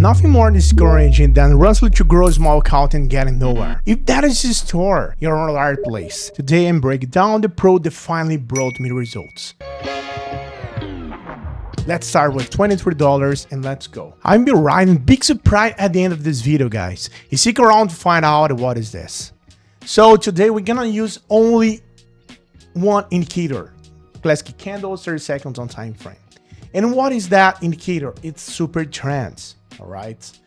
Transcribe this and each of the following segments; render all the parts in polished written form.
nothing more discouraging than rushing to grow a small account and getting nowhere. If that is the store, you're in the right place. Today I'm breaking down the pro that finally brought me results. Let's start with $23 and let's go. I'm be riding big surprise at the end of this video, guys. You stick around to find out what is this. So today we're gonna use only one indicator. Classic candle, 30 seconds on time frame. And what is that indicator? It's Supertrend. All right.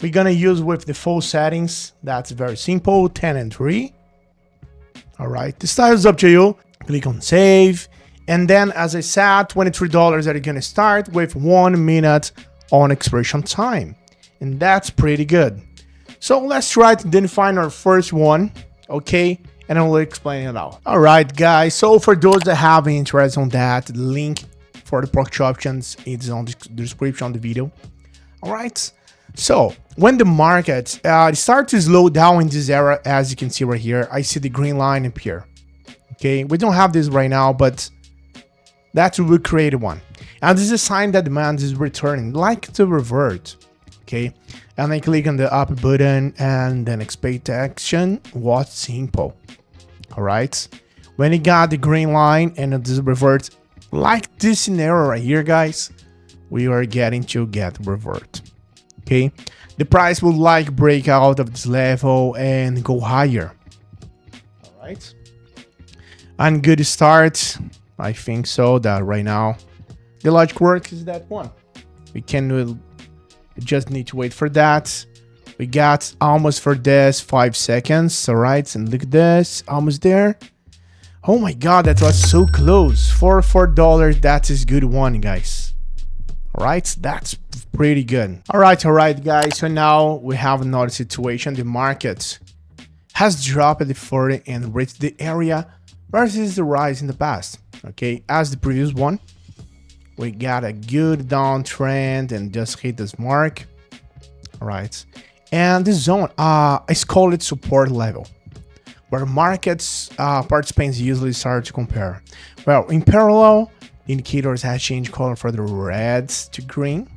We're gonna use with the full settings. That's very simple, 10 and 3. All right. The style is up to you. Click on save. And then, as I said, $23 that you're gonna start with 1 minute on expiration time. And that's pretty good. So let's try to identify our first one. Okay. And I will explain it out. All right, guys. So for those that have interest on that, the link for the Quotex options is on the description of the video. All right. So when the market starts to slow down in this area, as you can see right here, I see the green line appear. Okay. We don't have this right now, but that's we created one. And this is a sign that demand is returning, like to revert. Okay. And I click on the up button and then expect action. What's simple. All right. When you got the green line and it reverts like this scenario right here, guys, we are getting to get revert. Okay. The price will like break out of this level and go higher. All right. And good start. I think so that right now the logic work is that one. We just need to wait for that. We got almost for this 5 seconds. All right. And look at this. Almost there. Oh my God. That was so close. For $4. That is good one, guys. All right. That's pretty good. All right, guys. So now we have another situation. The market has dropped the 40 and reached the area versus the rise in the past. Okay. As the previous one, we got a good downtrend and just hit this mark. All right. And this zone is called support level, where markets participants usually start to compare. Well, in parallel, the indicators have changed color from the reds to green.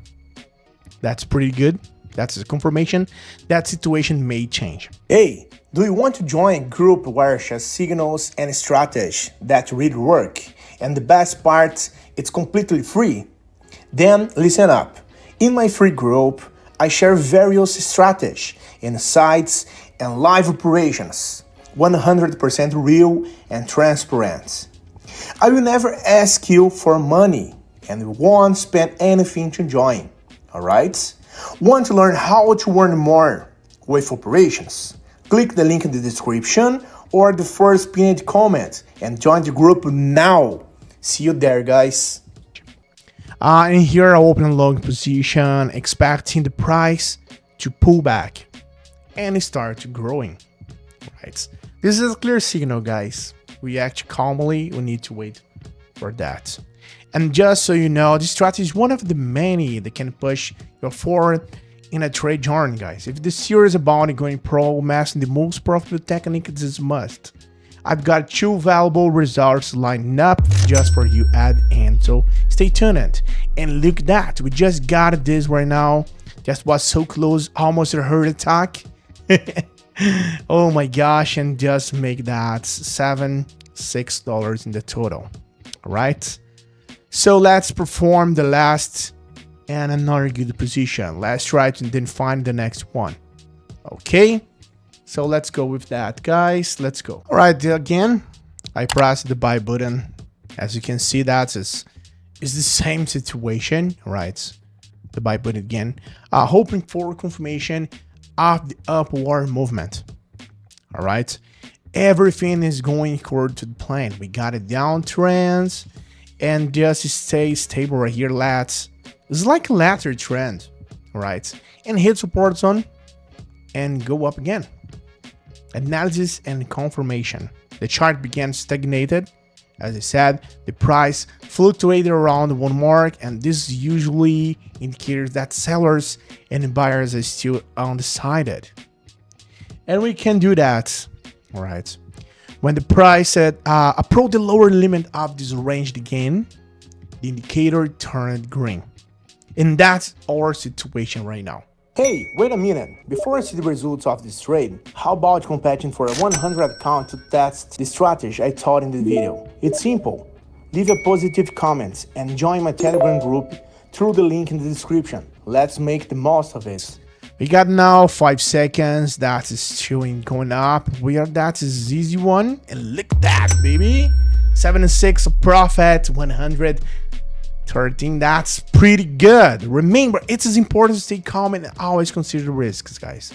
That's pretty good. That's a confirmation that situation may change. Hey, do you want to join a group where shares signals and strategy that really work? And the best part, it's completely free. Then listen up. In my free group, I share various strategies, insights, and live operations, 100% real and transparent. I will never ask you for money and won't spend anything to join, all right? Want to learn how to earn more with operations? Click the link in the description or the first pinned comment and join the group now. See you there, guys. And here I open a long position, expecting the price to pull back and start growing. Right. This is a clear signal, guys. We act calmly. We need to wait for that. And just so you know, this strategy is one of the many that can push you forward in a trade journey, guys. If the series about going pro, mastering the most profitable technique is a must. I've got 2 valuable results lined up just for you at the end, so stay tuned. And look at that, we just got this right now. Just was so close, almost a heart attack. Oh my gosh, and just make that $6 in the total. All right, so let's perform the last and another good position. Let's try to then find the next one. Okay. So let's go with that, guys. Let's go. All right, again, I press the buy button. As you can see, that is the same situation, right? The buy button again, hoping for confirmation of the upward movement. All right, everything is going according to the plan. We got a downtrend and just stay stable right here. It's like a lateral trend, all right, and hit support zone and go up again. Analysis and confirmation. The chart began stagnated. As I said, the price fluctuated around one mark, and this usually indicates that sellers and buyers are still undecided. And we can do that, all right? When the price approached the lower limit of this range again, the indicator turned green. And that's our situation right now. Hey, wait a minute. Before I see the results of this trade, how about competing for a 100 account to test the strategy I taught in the video? It's simple. Leave a positive comment and join my Telegram group through the link in the description. Let's make the most of it. We got now 5 seconds. That is still going up. That is easy one. And look at that, baby. 76 profit, 113. That's pretty good. Remember, it is important to stay calm and always consider the risks, guys.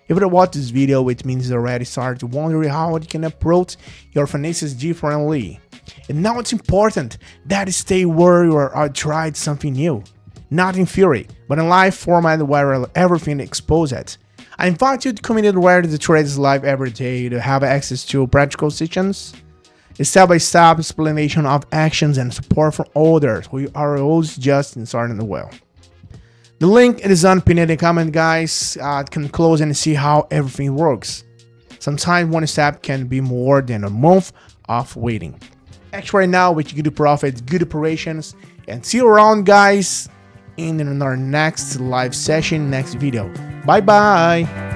If you watch this video, it means you already started wondering how you can approach your finances differently. And now it's important that you stay where you are tried something new. Not in theory, but in live format where everything is exposed. I invite you to community where the trade is live every day to have access to practical sessions, a step-by-step explanation of actions and support from others who are always just starting well. The link is on pinned in the comment, guys. Can close and see how everything works. Sometimes one step can be more than a month of waiting. Actually, right now with good profits, good operations, and see you around, guys, in our next live session, next video. Bye bye.